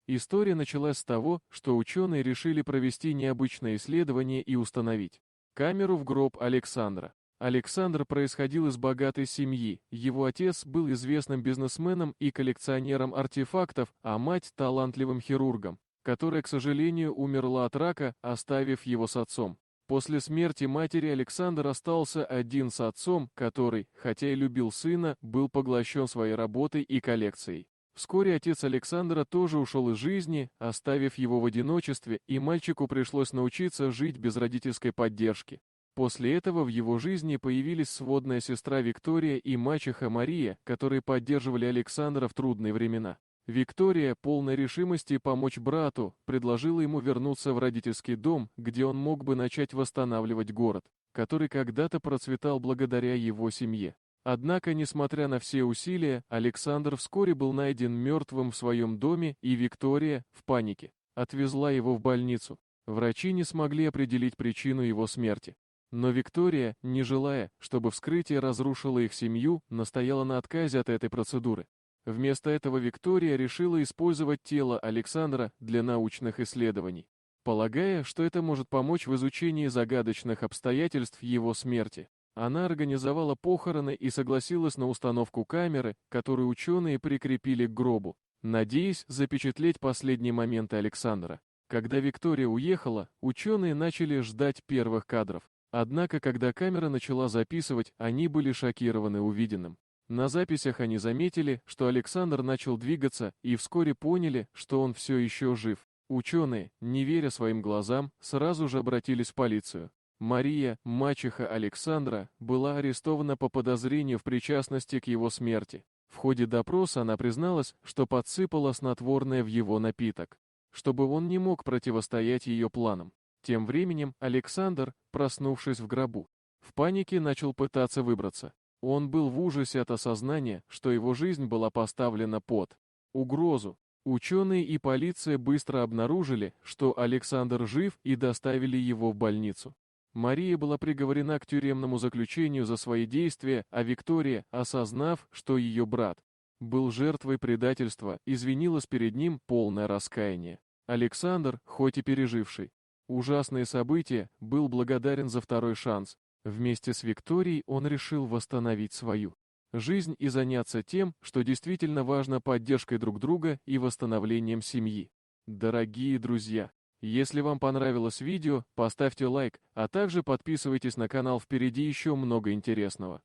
История началась с того, что ученые решили провести необычное исследование и установить камеру в гроб Александра. Александр происходил из богатой семьи, его отец был известным бизнесменом и коллекционером артефактов, а мать – талантливым хирургом, которая, к сожалению, умерла от рака, оставив его с отцом. После смерти матери Александр остался один с отцом, который, хотя и любил сына, был поглощен своей работой и коллекцией. Вскоре отец Александра тоже ушел из жизни, оставив его в одиночестве, и мальчику пришлось научиться жить без родительской поддержки. После этого в его жизни появились сводная сестра Виктория и мачеха Мария, которые поддерживали Александра в трудные времена. Виктория, полной решимости помочь брату, предложила ему вернуться в родительский дом, где он мог бы начать восстанавливать город, который когда-то процветал благодаря его семье. Однако, несмотря на все усилия, Александр вскоре был найден мертвым в своем доме, и Виктория, в панике, отвезла его в больницу. Врачи не смогли определить причину его смерти. Но Виктория, не желая, чтобы вскрытие разрушило их семью, настояла на отказе от этой процедуры. Вместо этого Виктория решила использовать тело Александра для научных исследований, полагая, что это может помочь в изучении загадочных обстоятельств его смерти. Она организовала похороны и согласилась на установку камеры, которую ученые прикрепили к гробу, надеясь запечатлеть последние моменты Александра. Когда Виктория уехала, ученые начали ждать первых кадров. Однако, когда камера начала записывать, они были шокированы увиденным. На записях они заметили, что Александр начал двигаться, и вскоре поняли, что он все еще жив. Ученые, не веря своим глазам, сразу же обратились в полицию. Мария, мачеха Александра, была арестована по подозрению в причастности к его смерти. В ходе допроса она призналась, что подсыпала снотворное в его напиток, чтобы он не мог противостоять ее планам. Тем временем Александр, проснувшись в гробу, в панике начал пытаться выбраться. Он был в ужасе от осознания, что его жизнь была поставлена под угрозу. Ученые и полиция быстро обнаружили, что Александр жив, и доставили его в больницу. Мария была приговорена к тюремному заключению за свои действия, а Виктория, осознав, что ее брат был жертвой предательства, извинилась перед ним, полное раскаяние. Александр, хоть и переживший ужасные события, был благодарен за второй шанс. Вместе с Викторией он решил восстановить свою жизнь и заняться тем, что действительно важно: поддержкой друг друга и восстановлением семьи. Дорогие друзья, если вам понравилось видео, поставьте лайк, а также подписывайтесь на канал, впереди еще много интересного.